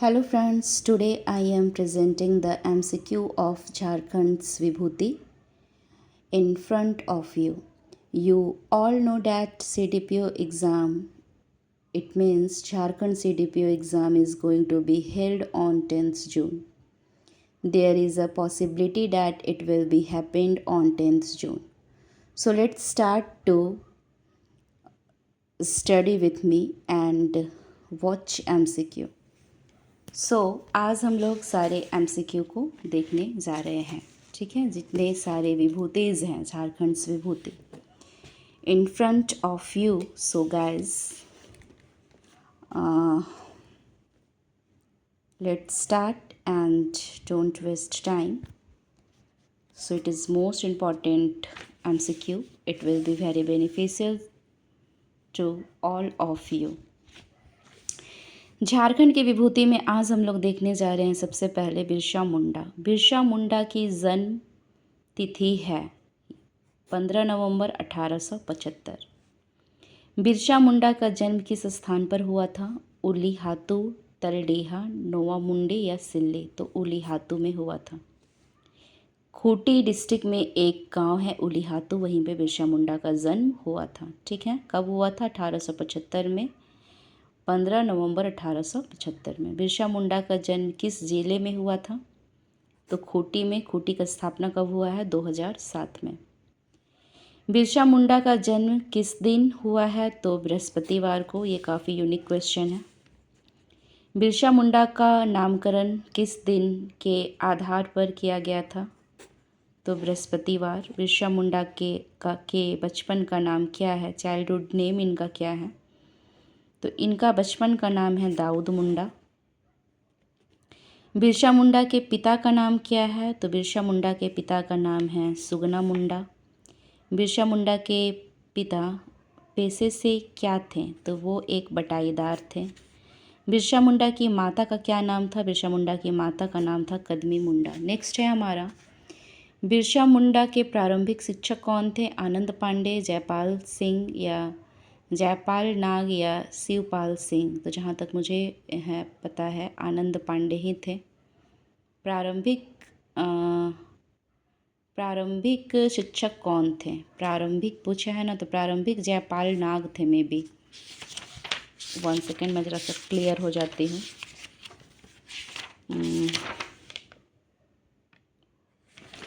Hello friends, today I am presenting the MCQ of Jharkhand's Vibhuti in front of you. You all know that CDPO exam, it means Jharkhand CDPO exam is going to be held on 10th June. There is a possibility that it will be happened on 10th June. So let's start to study with me and watch MCQ. आज हम लोग सारे MCQ को देखने जा रहे हैं। ठीक है, जितने सारे विभूतिज हैं झारखंड विभूति in front of you. So guys let's start and don't waste time. So it is most important MCQ. It will be very beneficial to all of you. Jharkhand की विभूति में आज हम लोग देखने जा रहे हैं सबसे पहले बिरसा मुंडा। बिरसा मुंडा की जन्म तिथि है 15 नवंबर 1875। बिरसा मुंडा का जन्म किस स्थान पर हुआ था? उलीहातू, तलडेहा, नोवामुंडे या सिल्ले? तो उलीहातू में हुआ था। खूंटी डिस्ट्रिक्ट में एक गांव है उलीहातू, वहीं पे बिरसा मुंडा का जन्म हुआ था। ठीक है, कब हुआ था? 1875 में, 15 नवंबर 1875 में। बिरसा मुंडा का जन्म किस जिले में हुआ था? तो खूंटी में। खूंटी का स्थापना कब हुआ है? 2007 में। बिरसा मुंडा का जन्म किस दिन हुआ है? तो बृहस्पतिवार को। ये काफ़ी यूनिक क्वेश्चन है। बिरसा मुंडा का नामकरण किस दिन के आधार पर किया गया था? तो बृहस्पतिवार। बिरसा मुंडा के बचपन का नाम क्या है? चाइल्डहुड नेम इनका क्या है? तो इनका बचपन का नाम है दाऊद मुंडा। बिरसा मुंडा के पिता का नाम क्या है? तो बिरसा मुंडा के पिता का नाम है सुगना मुंडा। बिरसा मुंडा के पिता पेशे से क्या थे? तो वो एक बटाईदार थे। बिरसा मुंडा की माता का क्या नाम था? बिरसा मुंडा की माता का नाम था कदमी मुंडा। नेक्स्ट है हमारा, बिरसा मुंडा के प्रारंभिक शिक्षक कौन थे? आनंद पांडे, जयपाल सिंह या जयपाल नाग या शिवपाल सिंह? तो जहाँ तक मुझे पता है आनंद पांडे ही थे। प्रारंभिक शिक्षक कौन थे? प्रारंभिक पूछा है ना, तो प्रारंभिक जयपाल नाग थे मे बी। 1 सेकेंड, मैं ज़रा सा क्लियर हो जाती हूँ।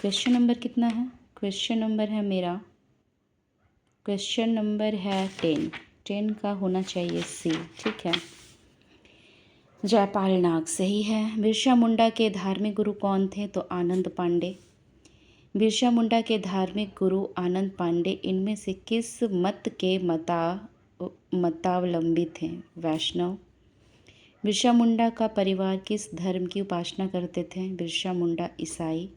क्वेश्चन नंबर कितना है? क्वेश्चन नंबर है मेरा, क्वेश्चन नंबर है 10 का होना चाहिए सी। ठीक है, जयपाल नाग सही है। बिरसा मुंडा के धार्मिक गुरु कौन थे? तो आनंद पांडे। बिरसा मुंडा के धार्मिक गुरु आनंद पांडे इनमें से किस मत के मतावलंबी थे? वैष्णव। बिरसा मुंडा का परिवार किस धर्म की उपासना करते थे? बिरसा मुंडा ईसाई।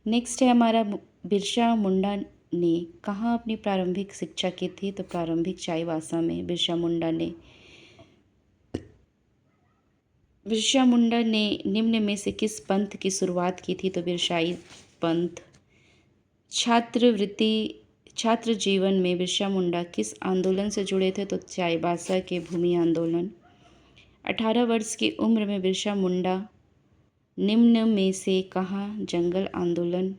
नेक्स्ट है हमारा, बिरसा मुंडा ने कहाँ अपनी प्रारंभिक शिक्षा की थी? तो प्रारंभिक चाईबासा में। बिरसा मुंडा ने निम्न में से किस पंथ की शुरुआत की थी? तो बिरसाई पंथ। छात्र जीवन में बिरसा मुंडा किस आंदोलन से जुड़े थे? तो चाईबासा के भूमि आंदोलन। 18 वर्ष की उम्र में बिरसा मुंडा निम्न में से कहाँ जंगल आंदोलन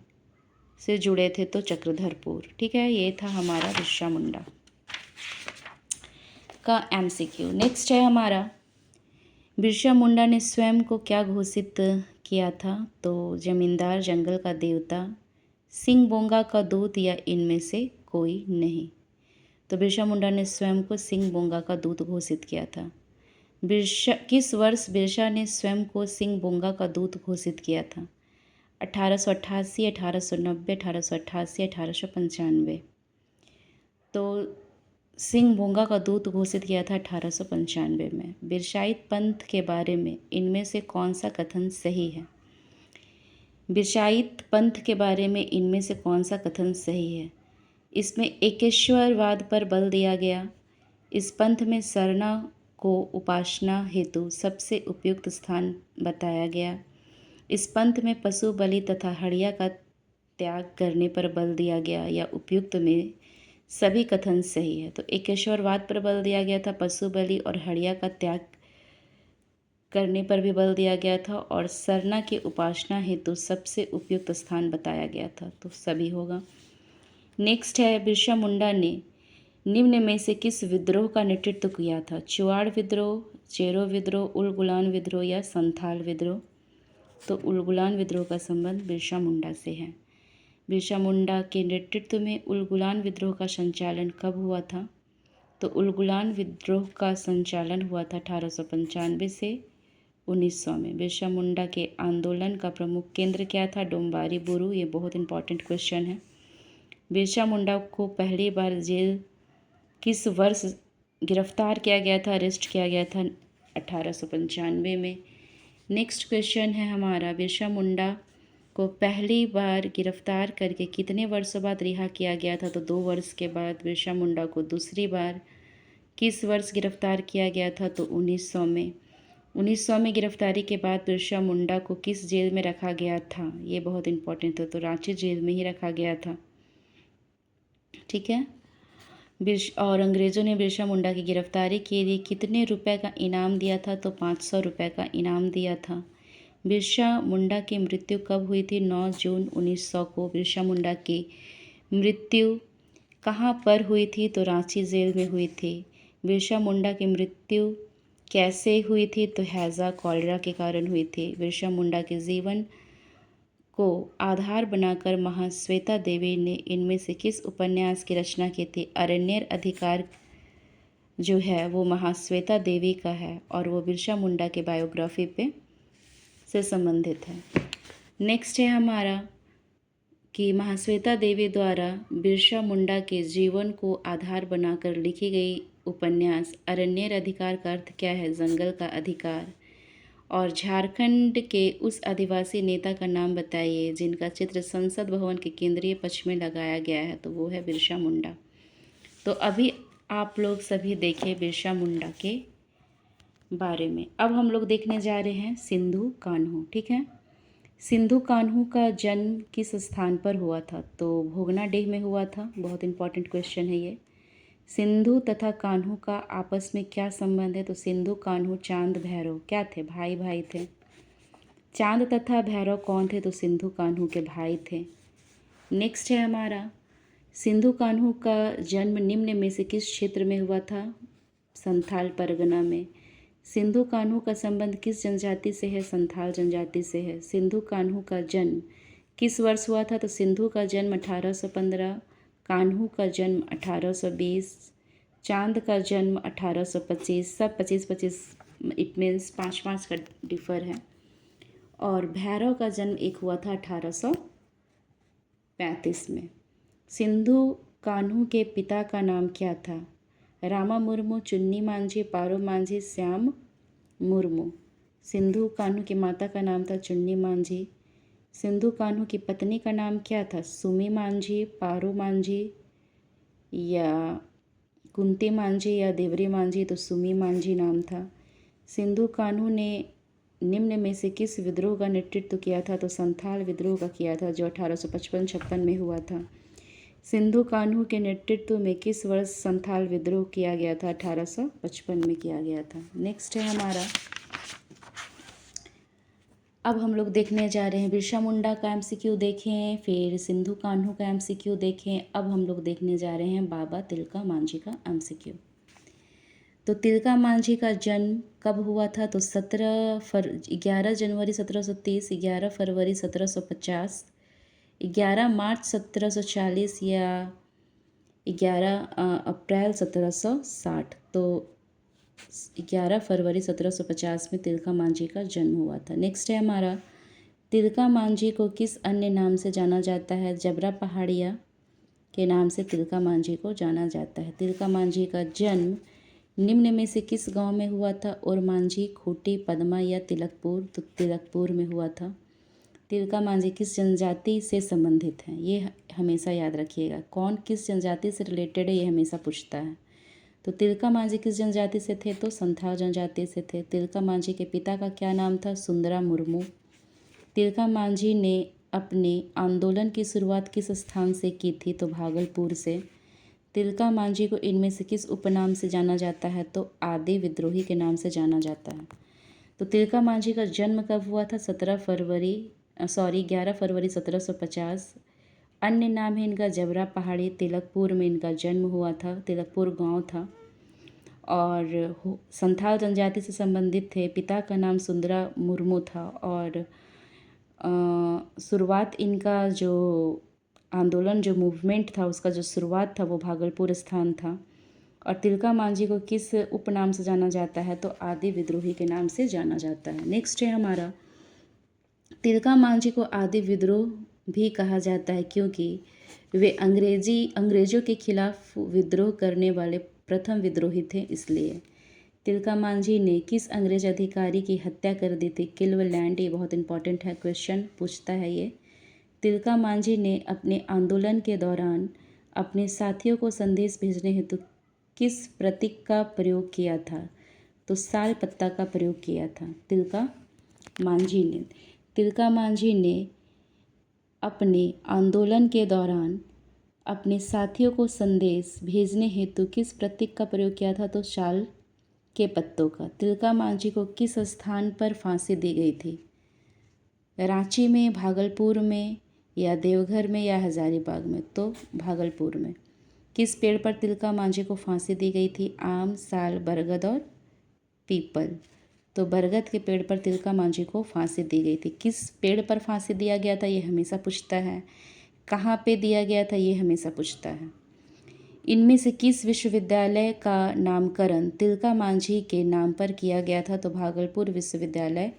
से जुड़े थे? तो चक्रधरपुर। ठीक है, ये था हमारा बिरसा मुंडा का MCQ। नेक्स्ट है हमारा, बिरसा मुंडा ने स्वयं को क्या घोषित किया था? तो जमींदार, जंगल का देवता, सिंह बोंगा का दूत या इनमें से कोई नहीं? तो बिरसा मुंडा ने स्वयं को सिंह बोंगा का दूत घोषित किया था। किस वर्ष बिरसा ने स्वयं को सिंह बोंगा का दूत घोषित किया था? 1888, 1890, 1888, 1895? तो सिंह बोंगा का दूत घोषित किया था 1895 में। बिरसाइत पंथ के बारे में इनमें से कौन सा कथन सही है? बिरसाइत पंथ के बारे में इनमें से कौन सा कथन सही है? इसमें एकेश्वरवाद पर बल दिया गया। इस पंथ में सरना को उपासना हेतु सबसे उपयुक्त स्थान बताया गया। इस पंथ में पशु बलि तथा हड़िया का त्याग करने पर बल दिया गया, या उपयुक्त में सभी कथन सही है? तो एकेश्वरवाद पर बल दिया गया था, पशु बलि और हड़िया का त्याग करने पर भी बल दिया गया था और सरना की उपासना हेतु सबसे उपयुक्त स्थान बताया गया था, तो सभी होगा। नेक्स्ट है, बिरसा मुंडा ने निम्न में से किस विद्रोह का नेतृत्व किया था? चुआड़ विद्रोह, चेरो विद्रोह, उलगुलान विद्रोह या संथाल विद्रोह? तो उलगुलान विद्रोह का संबंध बिरसा मुंडा से है। बिरसा मुंडा के नेतृत्व में उलगुलान विद्रोह का संचालन कब हुआ था? तो उलगुलान विद्रोह का संचालन हुआ था 1895 से 1900 में। बिरसा मुंडा के आंदोलन का प्रमुख केंद्र क्या था? डोम्बारी बुरू। ये बहुत इंपॉर्टेंट क्वेश्चन है। बिरसा मुंडा को पहली बार जेल किस वर्ष गिरफ्तार किया गया था, अरेस्ट किया गया था? 1895 में। नेक्स्ट क्वेश्चन है हमारा, बिरसा मुंडा को पहली बार गिरफ्तार करके कितने वर्षों बाद रिहा किया गया था? तो 2 वर्ष के बाद। बिरसा मुंडा को दूसरी बार किस वर्ष गिरफ्तार किया गया था? तो 1900 में। 1900 में गिरफ्तारी के बाद बिरसा मुंडा को किस जेल में रखा गया था? ये बहुत इंपॉर्टेंट था, तो रांची जेल में ही रखा गया था। ठीक है। और अंग्रेज़ों ने बिरसा मुंडा की गिरफ्तारी के लिए कितने रुपए का इनाम दिया था? तो 500 रुपये का इनाम दिया था। बिरसा मुंडा की मृत्यु कब हुई थी? 9 जून 1900 को बिरसा मुंडा की मृत्यु कहाँ पर हुई थी? तो रांची जेल में हुई थी। बिरसा मुंडा की मृत्यु कैसे हुई थी? तो हैज़ा कॉलरा के कारण हुई थी। बिरसा मुंडा के जीवन को आधार बनाकर महाश्वेता देवी ने इनमें से किस उपन्यास की रचना की थी? अरण्येर अधिकार जो है वो महाश्वेता देवी का है और वो बिरसा मुंडा के बायोग्राफी पे से संबंधित है। नेक्स्ट है हमारा कि महाश्वेता देवी द्वारा बिरसा मुंडा के जीवन को आधार बनाकर लिखी गई उपन्यास अरण्येर अधिकार का अर्थ क्या है? जंगल का अधिकार। और झारखंड के उस आदिवासी नेता का नाम बताइए जिनका चित्र संसद भवन के केंद्रीय पक्ष में लगाया गया है, तो वो है बिरसा मुंडा। तो अभी आप लोग सभी देखिए बिरसा मुंडा के बारे में। अब हम लोग देखने जा रहे हैं सिंधु कान्हू। ठीक है। सिंधु कान्हू का जन्म किस स्थान पर हुआ था? तो भोगनाडीह में हुआ था। बहुत इंपॉर्टेंट क्वेश्चन है ये। सिंधु तथा कान्हू का आपस में क्या संबंध है? तो सिंधु कान्हू चांद भैरव क्या थे? भाई भाई थे। चांद तथा भैरव कौन थे? तो सिंधु कान्हू के भाई थे। नेक्स्ट है हमारा, सिंधु कान्हू का जन्म निम्न में से किस क्षेत्र में हुआ था? संथाल परगना में। सिंधु कान्हू का संबंध किस जनजाति से है? संथाल जनजाति से है। सिंधु कान्हू का जन्म किस वर्ष हुआ था? तो सिंधु का जन्म 1815, कान्हू का जन्म 1820, चांद का जन्म 1825। सब 25-25, इट मीन्स 5-5 का डिफर है। और भैरव का जन्म एक हुआ था 1835 में। सिंधु कान्हू के पिता का नाम क्या था? रामा मुर्मू, चुन्नी मांझी, पारो मांझी, श्याम मुर्मू। सिंधु कान्हू की माता का नाम था चुन्नी मांझी। सिंधु कान्हू की पत्नी का नाम क्या था? सुमी मांझी, पारो मांझी या कुंती मांझी या देवरी मांझी? तो सुमी मांझी नाम था। सिंधु कान्हू ने निम्न में से किस विद्रोह का नेतृत्व किया था? तो संथाल विद्रोह का किया था जो 1855-56 में हुआ था। सिंधु कान्हू के नेतृत्व में किस वर्ष संथाल विद्रोह किया गया था? 1855 में किया गया था। नेक्स्ट है हमारा, अब हम लोग देखने जा रहे हैं बिरसा मुंडा का एमसीक्यू देखें, फिर सिंधु कान्हू का एमसीक्यू देखें। अब हम लोग देखने जा रहे हैं बाबा तिलका मांझी का एमसीक्यू। तो तिलका मांझी का जन्म कब हुआ था? तो 11 जनवरी 1730, 11 फरवरी 1750, 11 मार्च 1740 या 11 अप्रैल 1760। तो 11 फरवरी 1750 में तिलका मांझी का जन्म हुआ था। नेक्स्ट है हमारा, तिलका मांझी को किस अन्य नाम से जाना जाता है? जबरा पहाड़िया के नाम से तिलका मांझी को जाना जाता है। तिलका मांझी का जन्म निम्न में से किस गांव में हुआ था? और मांझी, खूंटी, पदमा या तिलकपुर? तो तिलकपुर में हुआ था। तिलका मांझी किस जनजाति से संबंधित हैं? ये हमेशा याद रखिएगा। कौन किस जनजाति से रिलेटेड है, ये हमेशा पूछता है। तो तिलका मांझी किस जनजाति से थे? तो संथाल जनजाति से थे। तिलका मांझी के पिता का क्या नाम था? सुंदरा मुर्मू। तिलका मांझी ने अपने आंदोलन की शुरुआत किस स्थान से की थी? तो भागलपुर से। तिलका मांझी को इनमें से किस उपनाम से जाना जाता है? तो आदि विद्रोही के नाम से जाना जाता है। तो तिलका मांझी का जन्म कब हुआ था? 11 फरवरी 1750। अन्य नाम है इनका जबरा पहाड़ी। तिलकपुर में इनका जन्म हुआ था, तिलकपुर गांव था। और संथाल जनजाति से संबंधित थे। पिता का नाम सुंदरा मुर्मू था। और शुरुआत इनका जो आंदोलन, जो मूवमेंट था, उसका जो शुरुआत था वो भागलपुर स्थान था। और तिलका मांझी को किस उपनाम से जाना जाता है? तो आदि विद्रोही के नाम से जाना जाता है। नेक्स्ट है हमारा, तिलका मांझी को आदि विद्रोह भी कहा जाता है क्योंकि वे अंग्रेजों के खिलाफ विद्रोह करने वाले प्रथम विद्रोही थे, इसलिए। तिलका मांझी ने किस अंग्रेज अधिकारी की हत्या कर दी थी? क्लीवलैंड। ये बहुत इंपॉर्टेंट है, क्वेश्चन पूछता है ये। तिलका मांझी ने अपने आंदोलन के दौरान अपने साथियों को संदेश भेजने हेतु किस प्रतीक का प्रयोग किया था? तो साल पत्ता का प्रयोग किया था तिलका मांझी ने। तिलका मांझी ने अपने आंदोलन के दौरान अपने साथियों को संदेश भेजने हेतु किस प्रतीक का प्रयोग किया था? तो शाल के पत्तों का। तिलका मांझी को किस स्थान पर फांसी दी गई थी? रांची में, भागलपुर में, या देवघर में, या हजारीबाग में? तो भागलपुर में। किस पेड़ पर तिलका मांझी को फांसी दी गई थी? आम, साल, बरगद और पीपल। तो बरगद के पेड़ पर तिलका मांझी को फांसी दी गई थी। किस पेड़ पर फांसी दिया गया था? ये हमेशा पूछता है। कहाँ पे दिया गया था? ये हमेशा पूछता है। इनमें से किस विश्वविद्यालय का नामकरण तिलका मांझी के नाम पर किया गया था? तो भागलपुर विश्वविद्यालय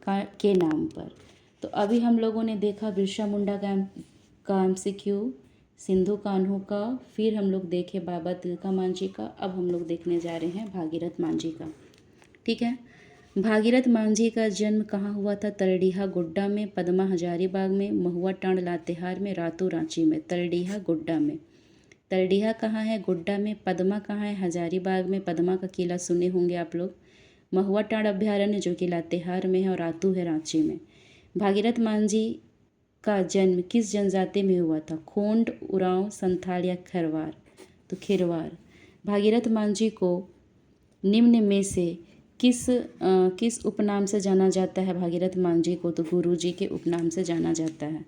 के नाम पर। तो अभी हम लोगों ने देखा बिरसा मुंडा का MCQ, सिंधु कान्हू का, फिर हम लोग देखे बाबा तिलका मांझी का। अब हम लोग देखने जा रहे हैं भागीरथ मांझी का। ठीक है। भागीरथ मांझी का जन्म कहाँ हुआ था? तरडीहा गोड्डा में, पदमा हजारीबाग में, महुआ टांड लातेहार में, रातू रांची में। तरडीहा गोड्डा में। तरडीहा कहाँ है? गोड्डा में। पदमा कहाँ है? हजारीबाग में। पदमा का किला सुने होंगे आप लोग। महुआ टांड अभ्यारण्य जो कि लातेहार में है, और रातू है रांची में। भागीरथ मांझी का जन्म किस जनजाति में हुआ था? खोंड, उरांव, संथाल या खरवार? तो खिरवार। भागीरथ मांझी को निम्न में से किस उपनाम से जाना जाता है? भागीरथ मांझी को तो गुरुजी के उपनाम से जाना जाता है।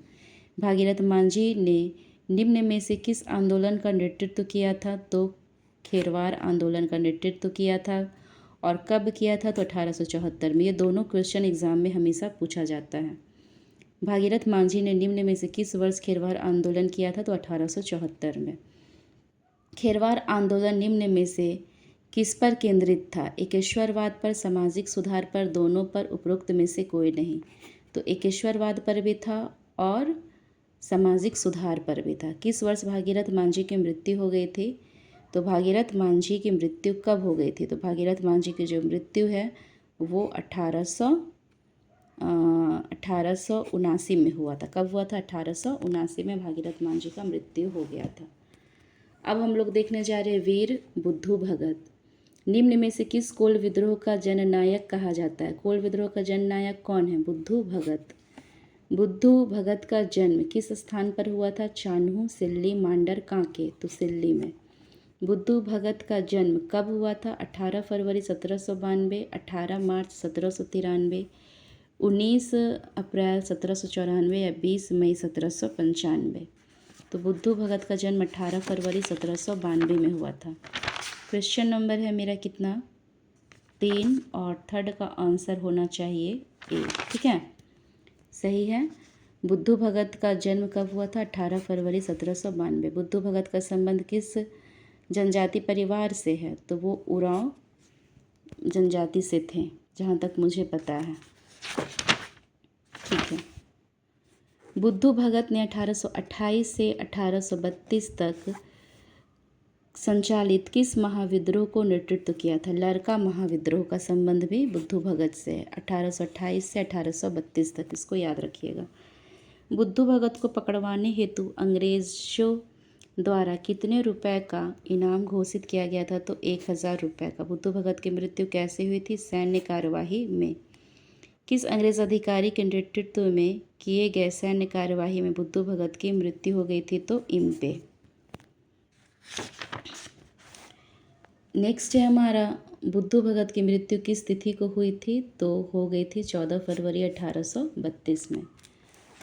भागीरथ मांझी ने निम्न में से किस आंदोलन का नेतृत्व किया था? तो खेरवार आंदोलन का नेतृत्व किया था। और कब किया था? तो 1874 में। ये दोनों क्वेश्चन एग्जाम में हमेशा पूछा जाता है। भागीरथ मांझी ने निम्न में से किस वर्ष खेरवार आंदोलन किया था? तो 1874 में। खेरवार आंदोलन निम्न में से किस पर केंद्रित था? एकेश्वरवाद पर, सामाजिक सुधार पर, दोनों पर, उपरोक्त में से कोई नहीं? तो एकेश्वरवाद पर भी था और सामाजिक सुधार पर भी था। किस वर्ष भागीरथ मांझी की मृत्यु हो गई थी? तो भागीरथ मांझी की मृत्यु कब हो गई थी? तो भागीरथ मांझी की जो मृत्यु है वो 1879 में हुआ था। कब हुआ था? 1879 में भागीरथ मांझी का मृत्यु हो गया था। अब हम लोग देखने जा रहे हैं वीर बुद्धू भगत। निम्न में से किस कोल विद्रोह का जननायक कहा जाता है? कोल विद्रोह का जननायक कौन है? बुद्धू भगत। बुद्धू भगत का जन्म किस स्थान पर हुआ था? चान्हू, सिल्ली, मांडर, कांके? तो सिल्ली में। बुद्धू भगत का जन्म कब हुआ था? 18 फरवरी 1792, 18 मार्च 1793, 19 अप्रैल 1794 या 20 मई 1795? तो बुद्धू भगत का जन्म 18 फरवरी 1792 में हुआ था। क्वेश्चन नंबर है मेरा कितना? 3, और थर्ड का आंसर होना चाहिए ए। ठीक है, सही है। बुद्धू भगत का जन्म कब हुआ था? 18 फरवरी 1792। बुद्धू भगत का संबंध किस जनजाति परिवार से है? तो वो उरांव जनजाति से थे, जहाँ तक मुझे पता है। ठीक है। बुद्धू भगत ने 1828 से 1832 तक संचालित किस महाविद्रोह को नेतृत्व किया था? लरका महाविद्रोह का संबंध भी बुद्धू भगत से है, 1828 से 1832 तक। इसको याद रखिएगा। बुद्धू भगत को पकड़वाने हेतु अंग्रेजों द्वारा कितने रुपए का इनाम घोषित किया गया था? तो 1000 रुपये का। बुद्धू भगत की मृत्यु कैसे हुई थी? सैन्य कार्यवाही में। किस अंग्रेज अधिकारी के नेतृत्व में किए गए सैन्य कार्यवाही में बुद्धू भगत की मृत्यु हो गई थी? तो इम्पे। नेक्स्ट है हमारा बुद्धू भगत की मृत्यु किस तिथि को हुई थी? तो हो गई थी 14 फरवरी 1832 में।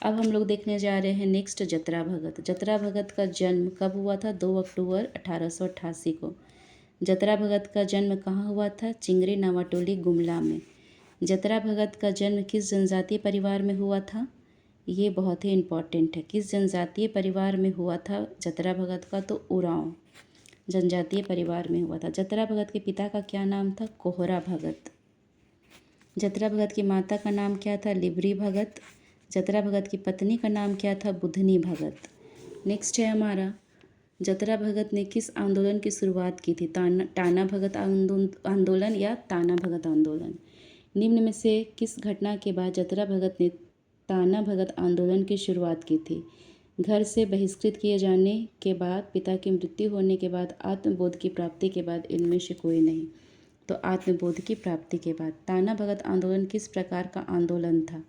अब हम लोग देखने जा रहे हैं नेक्स्ट जतरा भगत। जतरा भगत का जन्म कब हुआ था? 2 अक्टूबर 1888 को। जतरा भगत का जन्म कहाँ हुआ था? चिंगरी नावाटोली गुमला में। जतरा भगत का जन्म किस जनजातीय परिवार में हुआ था? ये बहुत ही इम्पॉर्टेंट है। किस जनजातीय परिवार में हुआ था जतरा भगत का? तो उरांव जनजातीय परिवार में हुआ था। जतरा भगत के पिता का क्या नाम था? कोहरा भगत। जतरा भगत की माता का नाम क्या था? लिबरी भगत। जतरा भगत की पत्नी का नाम क्या था? बुधनी भगत। नेक्स्ट है हमारा, जतरा भगत ने किस आंदोलन की शुरुआत की थी? टाना भगत आंदोलन या ताना भगत आंदोलन। निम्न में से किस घटना के बाद जतरा भगत ने ताना भगत आंदोलन की शुरुआत की थी? घर से बहिष्कृत किए जाने के बाद, पिता की मृत्यु होने के बाद, आत्मबोध की प्राप्ति के बाद, इनमें से कोई नहीं। तो आत्मबोध की प्राप्ति के बाद। ताना भगत आंदोलन किस प्रकार का आंदोलन था?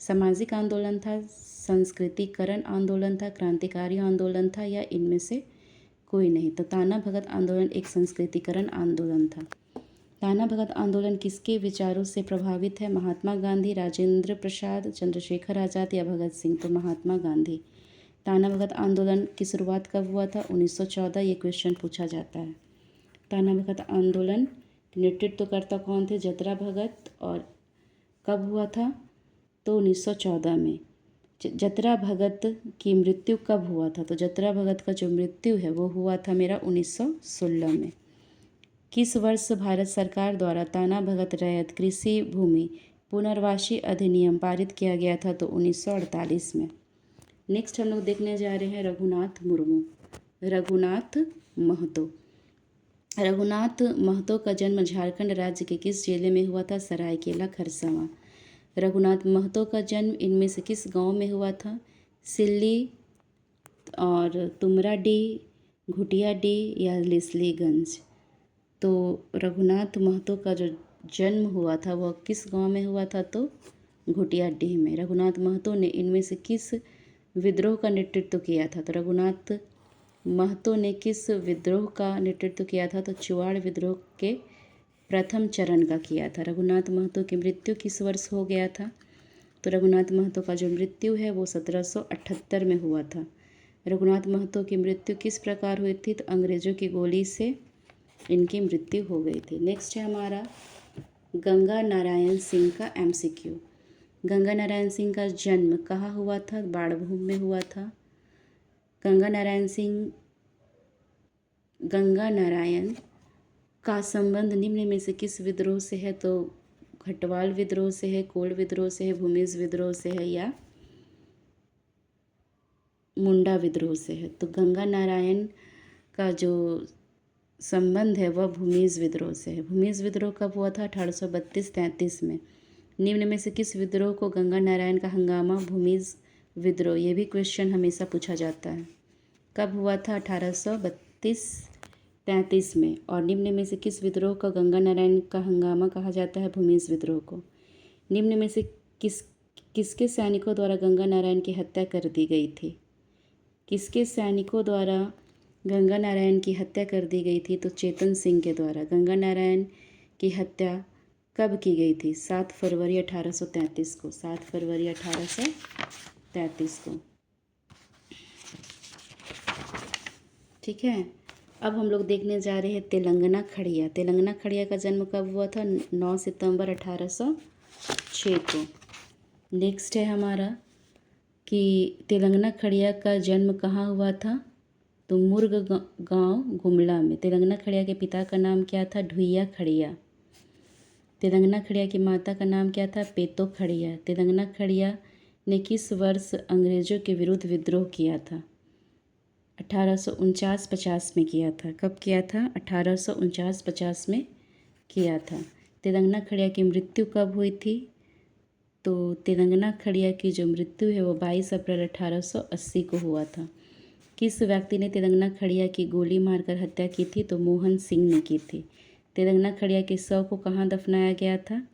सामाजिक आंदोलन था, संस्कृतिकरण आंदोलन था, क्रांतिकारी आंदोलन था, या इनमें से कोई नहीं। तो ताना भगत आंदोलन एक संस्कृतिकरण आंदोलन था। ताना भगत आंदोलन किसके विचारों से प्रभावित है? महात्मा गांधी, राजेंद्र प्रसाद, चंद्रशेखर आज़ाद या भगत सिंह? तो महात्मा गांधी। ताना भगत आंदोलन की शुरुआत कब हुआ था? 1914। ये क्वेश्चन पूछा जाता है। ताना भगत आंदोलन नेतृत्वकर्ता कौन थे? जतरा भगत। और कब हुआ था? तो 1914 में। जतरा भगत की मृत्यु कब हुआ था? तो जतरा भगत का जो मृत्यु है वो हुआ था मेरा 1916 में। किस वर्ष भारत सरकार द्वारा ताना भगत रैयत कृषि भूमि पुनर्वासी अधिनियम पारित किया गया था? तो 1948 में। नेक्स्ट हम लोग देखने जा रहे हैं रघुनाथ मुर्मू। रघुनाथ महतो। रघुनाथ महतो का जन्म झारखंड राज्य के किस जिले में हुआ था? सरायकेला खरसावां। रघुनाथ महतो का जन्म इनमें से किस गांव में हुआ था? सिल्ली और तुमराडीह, घुटियाडीह या लिसलीगंज। तो रघुनाथ महतो का जो जन्म हुआ था वह किस गांव में हुआ था? तो घुटियाडीह में। रघुनाथ महतो ने इनमें से किस विद्रोह का नेतृत्व किया था? तो रघुनाथ महतो ने किस विद्रोह का नेतृत्व किया था? तो चुआड़ विद्रोह के प्रथम चरण का किया था। रघुनाथ महतो की मृत्यु किस वर्ष हो गया था? तो रघुनाथ महतो का जो मृत्यु है वो 1778 में हुआ था। रघुनाथ महतो की मृत्यु किस प्रकार हुई थी? तो अंग्रेजों की गोली से इनकी मृत्यु हो गई थी। नेक्स्ट है हमारा गंगा नारायण सिंह का MCQ। गंगा नारायण सिंह का जन्म कहाँ हुआ था? बाड़भूम में हुआ था। गंगा नारायण का संबंध निम्न में से किस विद्रोह से है? तो घटवाल विद्रोह से है, कोल विद्रोह से है, भूमिज विद्रोह से है, या मुंडा विद्रोह से है? तो गंगा नारायण का जो संबंध है वह भूमिज विद्रोह से है। भूमिज विद्रोह कब हुआ था? 1832-33 में। निम्न में से किस विद्रोह को गंगा नारायण का हंगामा भूमिज विद्रोह? ये भी क्वेश्चन हमेशा पूछा जाता है। कब हुआ था? 1832-33 में। और निम्न में से किस विद्रोह का गंगा नारायण का हंगामा कहा जाता है? भूमिज विद्रोह को। निम्न में से किसके सैनिकों द्वारा गंगा नारायण की हत्या कर दी गई थी? किसके सैनिकों द्वारा गंगा नारायण की हत्या कर दी गई थी? तो चेतन सिंह के द्वारा। गंगा नारायण की हत्या कब की गई थी? 7 फरवरी 1833 को। 7 फरवरी 1833 को। ठीक है। अब हम लोग देखने जा रहे हैं तेलंगाना खड़िया। तेलंगाना खड़िया का जन्म कब हुआ था? 9 सितंबर 1806 को। नेक्स्ट है हमारा कि तेलंगाना खड़िया का जन्म कहाँ हुआ था? तो मुर्ग गांव गुमला में। तेलंगाना खड़िया के पिता का नाम क्या था? ढुइया खड़िया। तेलंगाना खड़िया की माता का नाम क्या था? पेतो खड़िया। तेलंगाना खड़िया ने किस वर्ष अंग्रेजों के विरुद्ध विद्रोह किया था? 1849-50 में किया था। कब किया था? 1849-50 में किया था। तेलंगाना खड़िया की मृत्यु कब हुई थी? तो तेलंगाना खड़िया की जो मृत्यु है वो 22 अप्रैल 1880 को हुआ था। किस व्यक्ति ने तेलंगाना खड़िया की गोली मारकर हत्या की थी? तो मोहन सिंह ने की थी। तेलंगाना खड़िया के शव को कहाँ दफनाया गया था?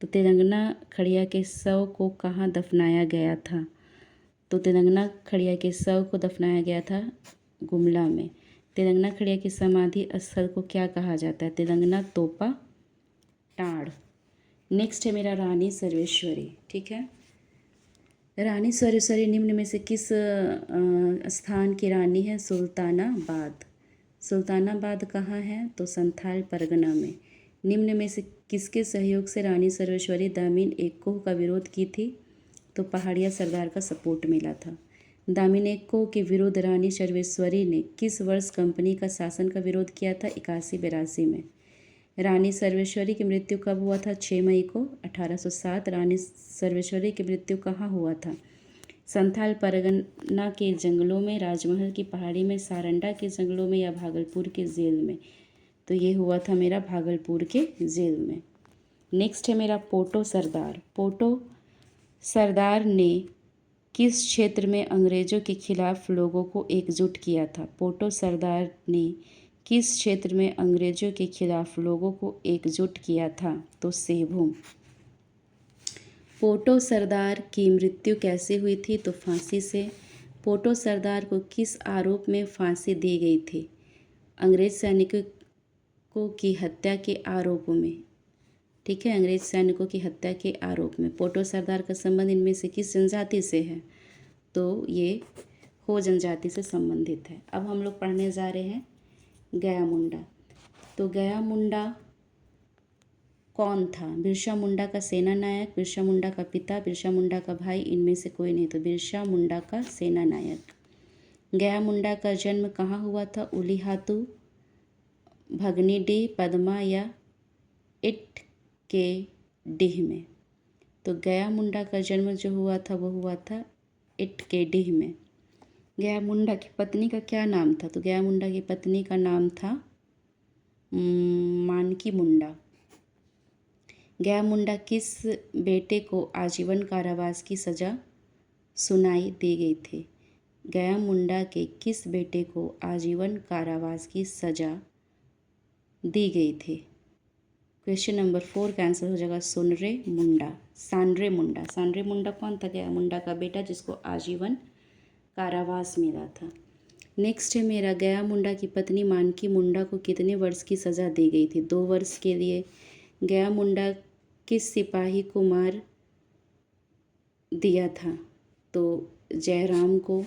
तो तेलंगाना खड़िया के शव को कहाँ दफनाया गया था? तो तेलंगाना खड़िया के शव को दफनाया गया था गुमला में। तेलंगाना खड़िया की समाधि स्थल को क्या कहा जाता है? तेलंगाना तोपा टाढ़। नेक्स्ट है मेरा रानी सर्वेश्वरी। ठीक है, रानी सर्वेश्वरी निम्न में से किस स्थान की रानी है? सुल्तानाबाद। सुल्तानाबाद कहाँ है? तो संथाल परगना में। निम्न में से किसके सहयोग से रानी सर्वेश्वरी दामिन एक्को का विरोध की थी? तो पहाड़िया सरदार का सपोर्ट मिला था। दामिन एक्को के विरुद्ध रानी सर्वेश्वरी ने किस वर्ष कंपनी का शासन का विरोध किया था? 81-82 में। रानी सर्वेश्वरी की मृत्यु कब हुआ था? 6 मई को 1807। रानी सर्वेश्वरी की मृत्यु कहाँ हुआ था? संथाल परगना के जंगलों में, राजमहल की पहाड़ी में, सारंडा के जंगलों में या भागलपुर के जेल में? तो ये हुआ था मेरा भागलपुर के जेल में। नेक्स्ट है मेरा पोटो सरदार। पोटो सरदार ने किस क्षेत्र में अंग्रेजों के खिलाफ लोगों को एकजुट किया था? पोटो सरदार ने किस क्षेत्र में अंग्रेजों के खिलाफ लोगों को एकजुट किया था? तो सेभूम। पोटो सरदार की मृत्यु कैसे हुई थी? तो फांसी से। पोटो सरदार को किस आरोप में फांसी दी गई थी? अंग्रेज सैनिकों की हत्या के आरोप में। ठीक है, अंग्रेज सैनिकों की हत्या के आरोप में। पोटो सरदार का संबंध इनमें से किस जनजाति से है? तो ये हो जनजाति से संबंधित है। अब हम लोग पढ़ने जा रहे हैं गया मुंडा। तो गया मुंडा कौन था? बिरसा मुंडा का सेना नायक, बिरसा मुंडा का पिता, बिरसा मुंडा का भाई, इनमें से कोई नहीं। तो बिरसा मुंडा का सेना नायक। गया मुंडा का जन्म कहाँ हुआ था? उलीहातू, भगनीडीह, पदमा या इट के डीह में? तो गया मुंडा का जन्म जो हुआ था वो हुआ था इट के डीह में। गया मुंडा की पत्नी का क्या नाम था? तो गया मुंडा की पत्नी का नाम था मानकी मुंडा। गया मुंडा किस बेटे को आजीवन कारावास की सज़ा सुनाई दी गई थी? गया मुंडा के किस बेटे को आजीवन कारावास की सज़ा दी गई थी? क्वेश्चन नंबर 4 का आंसर हो जाएगा सोनरे मुंडा, सांड्रे मुंडा। सांड्रे मुंडा कौन था? गया मुंडा का बेटा जिसको आजीवन कारावास मिला था। नेक्स्ट है मेरा गया मुंडा की पत्नी मानकी मुंडा को कितने वर्ष की सज़ा दी गई थी? 2 वर्ष के लिए। गया मुंडा किस सिपाही को मार दिया था? तो जयराम को।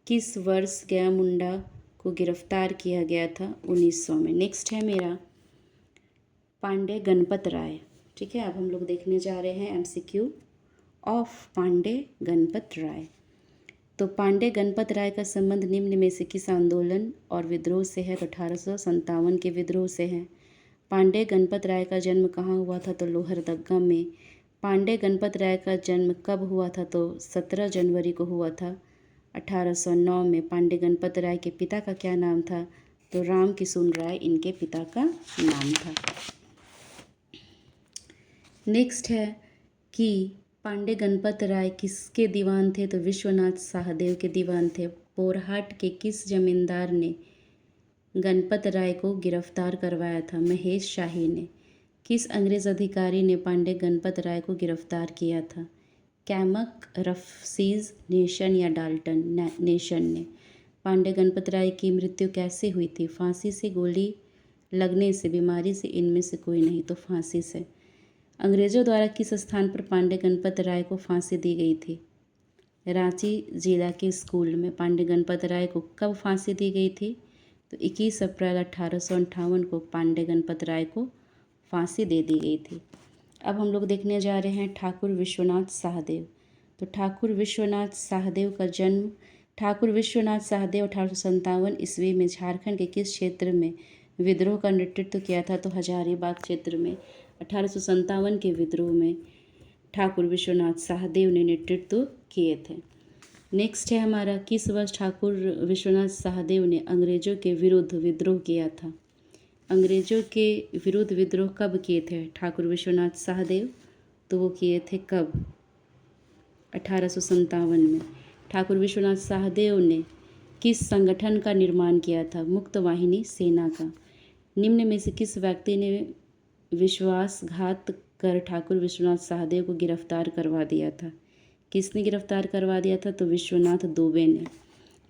किस वर्ष गया मुंडा को गिरफ्तार किया गया था? 1900 में। नेक्स्ट है मेरा पांडे गणपत राय। ठीक है, अब हम लोग देखने जा रहे हैं MCQ ऑफ पांडे गणपत राय। तो पांडे गणपत राय का संबंध निम्न में से किस आंदोलन और विद्रोह से है? तो 1857 के विद्रोह से है। पांडे गणपत राय का जन्म कहाँ हुआ था? तो लोहरदग्गा में। पांडे गणपत राय का जन्म कब हुआ था? तो 17 जनवरी को हुआ था 1809 में। पांडे गणपत राय के पिता का क्या नाम था? तो राम किशुन राय इनके पिता का नाम था। नेक्स्ट है कि पांडे गणपत राय किसके दीवान थे? तो विश्वनाथ सहदेव के दीवान थे। पोरहाट के किस जमींदार ने गणपत राय को गिरफ्तार करवाया था? महेश शाही ने। किस अंग्रेज अधिकारी ने पांडे गणपत राय को गिरफ्तार किया था? कैमक, रफसीज नेशन या डाल्टन नेशन ने। पांडे गणपत राय की मृत्यु कैसे हुई थी? फांसी से, गोली लगने से, बीमारी से, इनमें से कोई नहीं। तो फांसी से। अंग्रेजों द्वारा किस स्थान पर पांडे गणपत राय को फांसी दी गई थी? रांची जिला के स्कूल में। पांडे गणपत राय को कब फांसी दी गई थी? तो 21 अप्रैल 1858 को पांडे गणपत राय को फांसी दे दी गई थी। अब हम लोग देखने जा रहे हैं ठाकुर विश्वनाथ सहदेव। तो ठाकुर विश्वनाथ सहदेव का जन्म, ठाकुर विश्वनाथ सहदेव 1857 ईस्वी में झारखंड के किस क्षेत्र में विद्रोह का नेतृत्व किया था? तो हजारीबाग क्षेत्र में। 1857 के विद्रोह में ठाकुर विश्वनाथ सहदेव ने नेतृत्व किए थे। नेक्स्ट है हमारा किस वर्ष ठाकुर विश्वनाथ सहदेव ने अंग्रेजों के विरुद्ध विद्रोह किया था? अंग्रेजों के विरुद्ध विद्रोह कब किए थे ठाकुर विश्वनाथ सहदेव? तो वो किए थे कब? 1857 में। ठाकुर विश्वनाथ सहदेव ने किस संगठन का निर्माण किया था? मुक्त वाहिनी सेना का। निम्न में से किस व्यक्ति ने विश्वासघात कर ठाकुर विश्वनाथ सहदेव को गिरफ्तार करवा दिया था? किसने गिरफ्तार करवा दिया था? तो विश्वनाथ दुबे ने।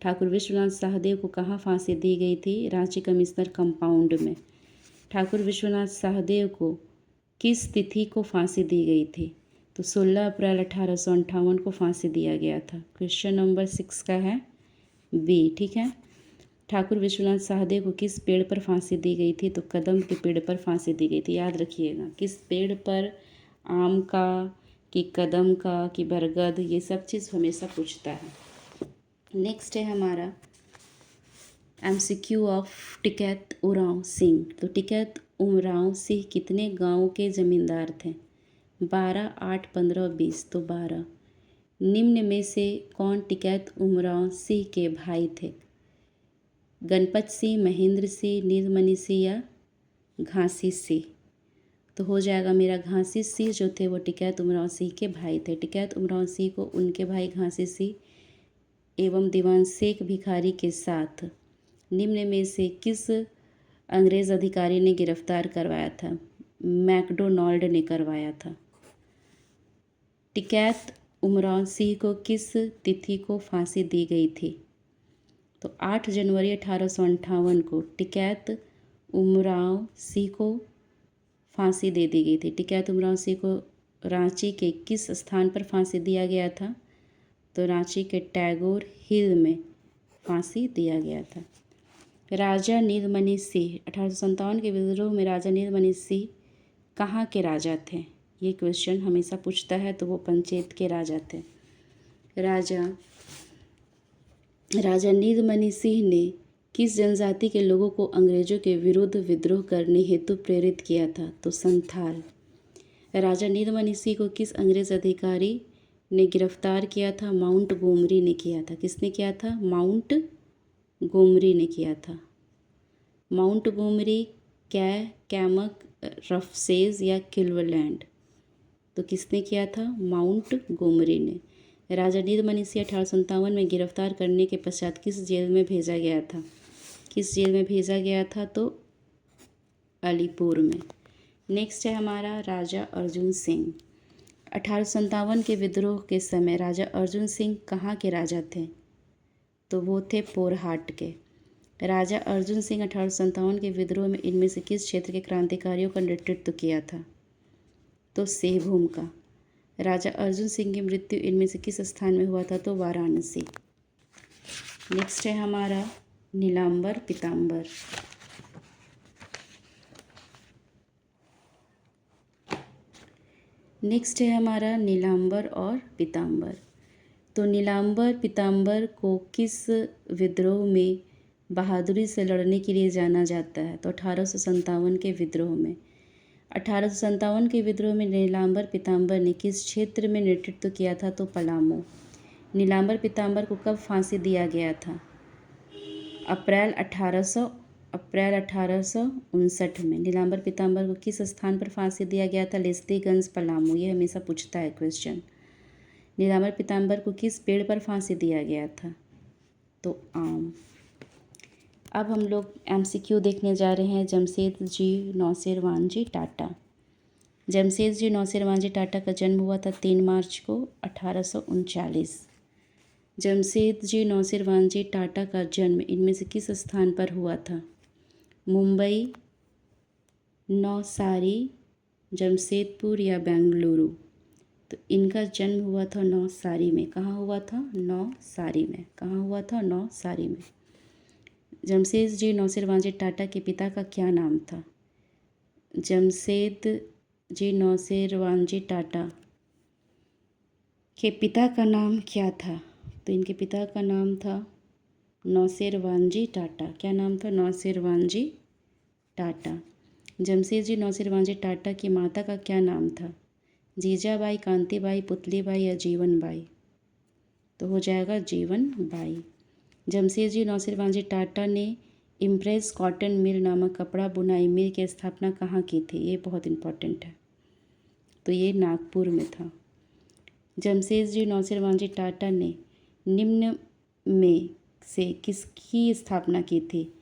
ठाकुर विश्वनाथ सहदेव को कहाँ फांसी दी गई थी? रांची कमिश्नर कंपाउंड में। ठाकुर विश्वनाथ सहदेव को किस तिथि को फांसी दी गई थी? तो 16 अप्रैल 1858 को फांसी दिया गया था। क्वेश्चन नंबर 6 का है बी। ठीक है। ठाकुर विश्वनाथ साहदेव को किस पेड़ पर फांसी दी गई थी? तो कदम के पेड़ पर फांसी दी गई थी। याद रखिएगा, किस पेड़ पर, आम का कि कदम का कि बरगद, ये सब चीज़ हमेशा पूछता है। नेक्स्ट है हमारा MCQ ऑफ टिकैत उरांव सिंह। तो टिकैत उमराव सिंह कितने गांव के जमींदार थे? 12, 8, 15, 20। तो 12। निम्न में से कौन टिकैत उमराव सिंह के भाई थे? गणपत सिंह, महेंद्र सिंह, नीलमणि सिंह या घासी सिंह? तो हो जाएगा मेरा घासी सिंह जो थे वो टिकैत उमराव सिंह के भाई थे। टिकैत उमराव सिंह को उनके भाई घासी सिंह एवं दीवान शेख भिखारी के साथ निम्न में से किस अंग्रेज़ अधिकारी ने गिरफ्तार करवाया था? मैकडोनाल्ड ने करवाया था। टिकैत उमराव सिंह को किस तिथि को फांसी दी गई थी? तो 8 जनवरी 1858 को टिकैत उमराव सिंह को फांसी दे दी गई थी। टिकैत उमराव सिंह को रांची के किस स्थान पर फांसी दिया गया था? तो रांची के टैगोर हिल में फांसी दिया गया था। राजा नीलमणि सिंह 1857 के विद्रोह में राजा नीलमणि सिंह कहाँ के राजा थे? ये क्वेश्चन हमेशा पूछता है। तो वो पंचेत के राजा थे। राजा नीलमणि सिंह ने किस जनजाति के लोगों को अंग्रेजों के विरुद्ध विद्रोह करने हेतु प्रेरित किया था? तो संथाल। राजा नीलमणि सिंह को किस अंग्रेज अधिकारी ने गिरफ्तार किया था? माउंट गोमरी ने किया था। किसने किया था? माउंट गोमरी ने किया था। माउंट गोमरी, कैमक, रफसेज या किल्वलैंड? तो किसने किया था? माउंट गोमरी ने। राजा नीलमणि सिंह 1857 में गिरफ्तार करने के पश्चात किस जेल में भेजा गया था? किस जेल में भेजा गया था? तो अलीपुर में। नेक्स्ट है हमारा राजा अर्जुन सिंह। 1857 के विद्रोह के समय राजा अर्जुन सिंह कहाँ के राजा थे? तो वो थे पोरहाट के। राजा अर्जुन सिंह 1857 के विद्रोह में इनमें से किस क्षेत्र के क्रांतिकारियों का नेतृत्व किया था? तो सिंहभूम का। राजा अर्जुन सिंह की मृत्यु इनमें से किस स्थान में हुआ था? तो वाराणसी। नेक्स्ट है हमारा नीलांबर पीताम्बर। नेक्स्ट है हमारा नीलांबर और पीताम्बर। तो नीलांबर पीताम्बर को किस विद्रोह में बहादुरी से लड़ने के लिए जाना जाता है? तो 1857 के विद्रोह में। 1857 के विद्रोह में नीलांबर पीताम्बर ने किस क्षेत्र में नेतृत्व किया था? तो पलामू। नीलांबर पीताम्बर को कब फांसी दिया गया था? अप्रैल 1859 में। नीलांबर पीताम्बर को किस स्थान पर फांसी दिया गया था? लेस्लीगंज, पलामू। ये हमेशा पूछता है क्वेश्चन। नीलांबर पीताम्बर को किस पेड़ पर फांसी दिया गया था? तो आम। अब हम लोग MCQ देखने जा रहे हैं जमशेदजी नौसेरवानजी टाटा। जमशेदजी नौसेरवानजी टाटा का जन्म हुआ था 3 मार्च को 1839। जमशेदजी नौसेरवानजी टाटा का जन्म इनमें से किस स्थान पर हुआ था? मुंबई, नौसारी, जमशेदपुर या बेंगलुरु? तो इनका जन्म हुआ था नौसारी में। कहाँ हुआ था? नौसारी में। कहाँ हुआ था? नौसारी में। जमशेदजी नौसेरवानजी टाटा के पिता का क्या नाम था? जमशेदजी नौसेरवानजी टाटा के पिता का नाम क्या था? तो इनके पिता का नाम था नौसेरवानजी टाटा। क्या नाम था? नौसेरवानजी टाटा। जमशेदजी नौसेरवानजी टाटा की माता का क्या नाम था? जीजाबाई, कांतीबाई, पुतलीबाई या जीवनबाई? तो हो जाएगा जीवनबाई। जमशेदजी नौसेरवानजी टाटा ने इम्प्रेस कॉटन मिल नामक कपड़ा बुनाई मिल की स्थापना कहाँ की थी? ये बहुत इम्पोर्टेंट है। तो ये नागपुर में था। जमशेदजी नौसेरवानजी टाटा ने निम्न में से किसकी स्थापना की थी?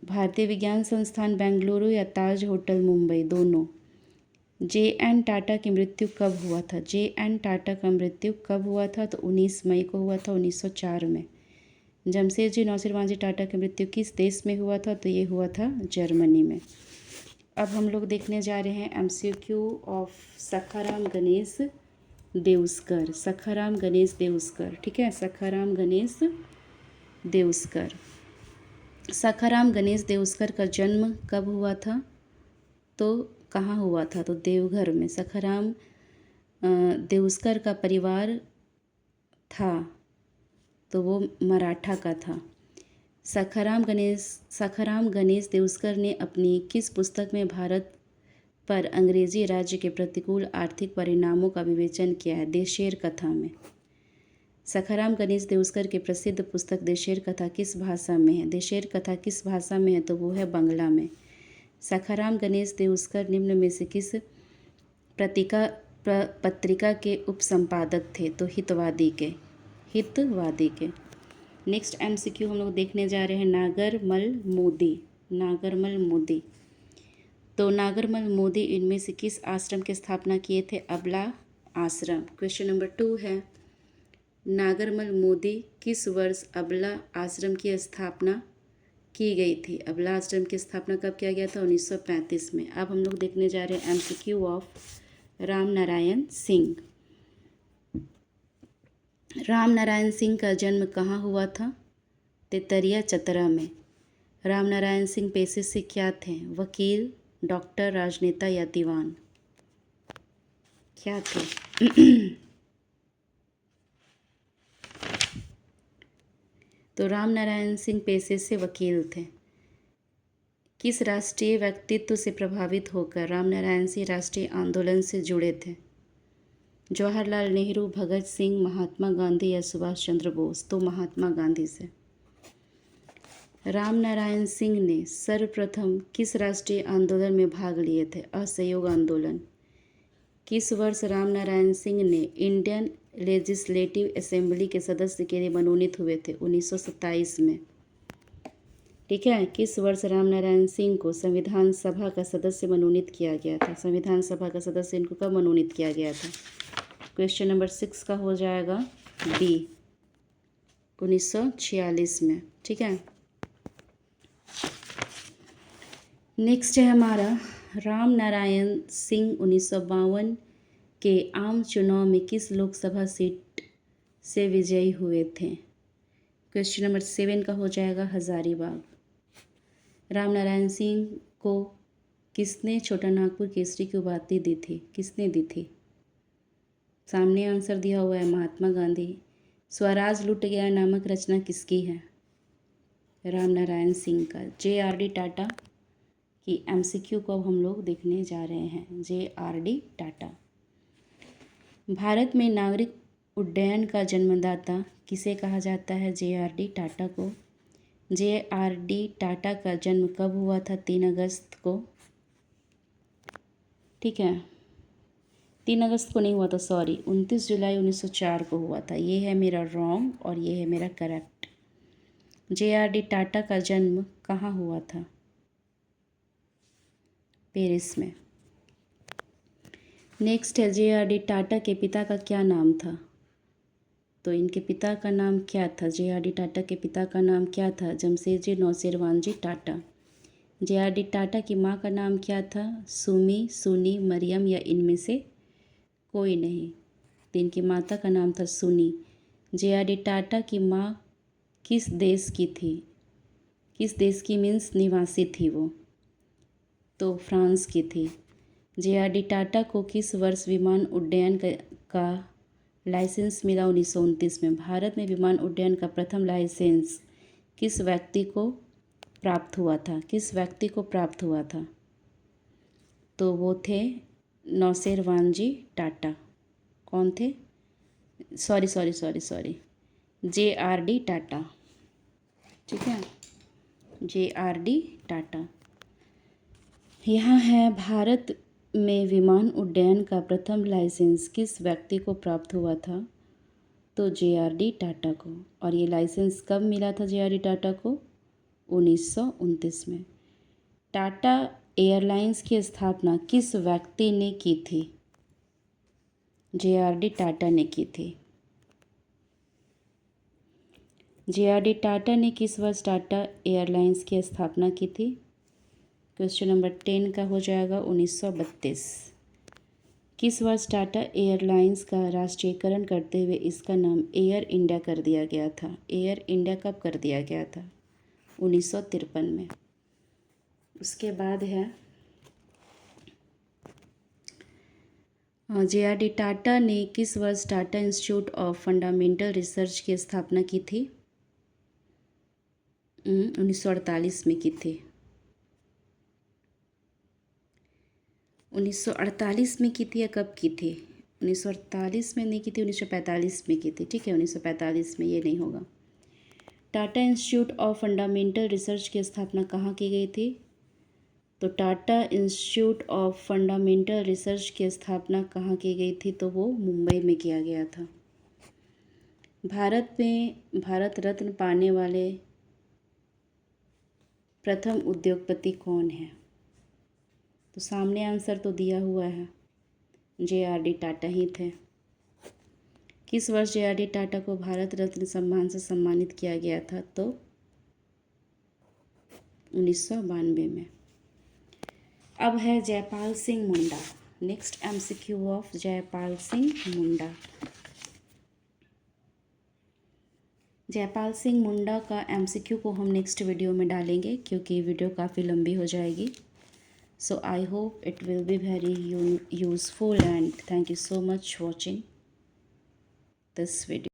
भारतीय विज्ञान संस्थान बेंगलुरु या ताज होटल मुंबई? दोनों। JN टाटा की मृत्यु कब हुआ था? JN टाटा का मृत्यु कब हुआ था? तो 19 मई को हुआ था 1904 में। जमशेदजी नौसेरवानजी टाटा की मृत्यु किस देश में हुआ था? तो ये हुआ था जर्मनी में। अब हम लोग देखने जा रहे हैं MCQ ऑफ सखाराम गणेश देउस्कर। सखाराम गणेश देउस्कर, ठीक है, सखाराम गणेश देउस्कर। सखाराम गणेश देउस्कर का जन्म कब हुआ था? तो कहाँ हुआ था? तो देवघर में। सखाराम देउस्कर का परिवार था तो वो मराठा का था। सखाराम गणेश देउस्कर ने अपनी किस पुस्तक में भारत पर अंग्रेजी राज्य के प्रतिकूल आर्थिक परिणामों का विवेचन किया है? देशेर कथा में। सखाराम गणेश देउस्कर की प्रसिद्ध पुस्तक देशेर कथा किस भाषा में है? देशेर कथा किस भाषा में है? तो वो है बांग्ला में। सखाराम गणेश देउस्कर निम्न में से किस पत्रिका के उपसंपादक थे? तो हितवादी के। नेक्स्ट MCQ हम लोग देखने जा रहे हैं नागरमल मोदी। तो नागरमल मोदी इनमें से किस आश्रम की स्थापना किए थे? अबला आश्रम। क्वेश्चन नंबर 2 है, नागरमल मोदी किस वर्ष अबला आश्रम की स्थापना की गई थी? अबला आश्रम की स्थापना कब किया गया था? 1935 में। अब हम लोग देखने जा रहे हैं MCQ ऑफ राम नारायण सिंह। राम नारायण सिंह का जन्म कहाँ हुआ था? तेतरिया चतरा में। राम नारायण सिंह पेशे से क्या थे? वकील, डॉक्टर, राजनेता या दीवान? क्या थे? तो राम नारायण सिंह पेशे से वकील थे। किस राष्ट्रीय व्यक्तित्व से प्रभावित होकर राम नारायण सिंह राष्ट्रीय आंदोलन से जुड़े थे? जवाहरलाल नेहरू, भगत सिंह, महात्मा गांधी या सुभाष चंद्र बोस? तो महात्मा गांधी से। राम नारायण सिंह ने सर्वप्रथम किस राष्ट्रीय आंदोलन में भाग लिए थे? असहयोग आंदोलन। किस वर्ष राम नारायण सिंह ने इंडियन लेजिस्लेटिव असेंबली के सदस्य के लिए मनोनीत हुए थे? 1927 में। ठीक है, किस वर्ष राम नारायण सिंह को संविधान सभा का सदस्य मनोनीत किया गया था? संविधान सभा का सदस्य इनको कब मनोनीत किया गया था? क्वेश्चन नंबर 6 का हो जाएगा B, 1946 में। ठीक है, नेक्स्ट है हमारा राम नारायण सिंह 1952 के आम चुनाव में किस लोकसभा सीट से विजयी हुए थे? क्वेश्चन नंबर 7 का हो जाएगा हजारीबाग। राम नारायण सिंह को किसने छोटा नागपुर केसरी की उपाधि दी थी? किसने दी थी? सामने आंसर दिया हुआ है, महात्मा गांधी। स्वराज लुट गया नामक रचना किसकी है? राम नारायण सिंह का। JRD टाटा की MCQ को अब हम लोग देखने जा रहे हैं। JRD टाटा। भारत में नागरिक उड्डयन का जन्मदाता किसे कहा जाता है? JRD टाटा को। JRD टाटा का जन्म कब हुआ था? 3 अगस्त को। ठीक है, 3 अगस्त को नहीं हुआ था, सॉरी, 29 जुलाई 1904 को हुआ था। ये है मेरा रॉन्ग और ये है मेरा करेक्ट। JRD टाटा का जन्म कहाँ हुआ था? पेरिस में। नेक्स्ट है JRD टाटा के पिता का क्या नाम था? तो इनके पिता का नाम क्या था? JRD टाटा के पिता का नाम क्या था? जमशेदजी नौसेरवानजी टाटा। JRD टाटा की माँ का नाम क्या था? सुमी, सुनी, मरियम या इनमें से कोई नहीं। तो इनकी माता का नाम था सुनी। JRD टाटा की माँ किस देश की थी? किस देश की मीन्स निवासी थी वो? तो फ्रांस की थी। JRD टाटा को किस वर्ष विमान उड्डयन का लाइसेंस मिला? 1929 में। भारत में विमान उड्डयन का प्रथम लाइसेंस किस व्यक्ति को प्राप्त हुआ था? किस व्यक्ति को प्राप्त हुआ था? तो वो थे नौसेरवानजी टाटा। कौन थे? Sorry JRD Tata. ठीक है, JRD टाटा। यहाँ है भारत में विमान उड्डयन का प्रथम लाइसेंस किस व्यक्ति को प्राप्त हुआ था? तो JRD टाटा को। और ये लाइसेंस कब मिला था JRD टाटा को? 1929 में। टाटा एयरलाइंस की स्थापना किस व्यक्ति ने की थी? JRD टाटा ने की थी। JRD टाटा ने किस वर्ष टाटा एयरलाइंस की स्थापना की थी? क्वेश्चन नंबर 10 का हो जाएगा 1932। किस वर्ष टाटा एयरलाइंस का राष्ट्रीयकरण करते हुए इसका नाम एयर इंडिया कर दिया गया था? एयर इंडिया कब कर दिया गया था? 1953 में। उसके बाद है जे.आर.डी. टाटा ने किस वर्ष Tata institute of fundamental research की स्थापना की थी? 1948 में की थी। 1948 में की थी या कब की थी? 1948 में नहीं की थी, 1945 में की थी। ठीक है, 1945 में, ये नहीं होगा। Tata institute of fundamental research की स्थापना कहाँ की गई थी? तो Tata institute of fundamental research की स्थापना कहाँ की गई थी? तो वो मुंबई में किया गया था। भारत में भारत रत्न पाने वाले प्रथम उद्योगपति कौन है? तो सामने आंसर तो दिया हुआ है, जे.आर.डी. टाटा ही थे। किस वर्ष जे.आर.डी. टाटा को भारत रत्न सम्मान से सम्मानित किया गया था? तो 1992 में। अब है Jaipal Singh Munda. Next MCQ of Jaipal Singh Munda. Jaipal Singh Munda का एमसीक्यू को हम नेक्स्ट वीडियो में डालेंगे, क्योंकि वीडियो काफ़ी लंबी हो जाएगी। So I hope it will be very useful, and thank you so much watching this video.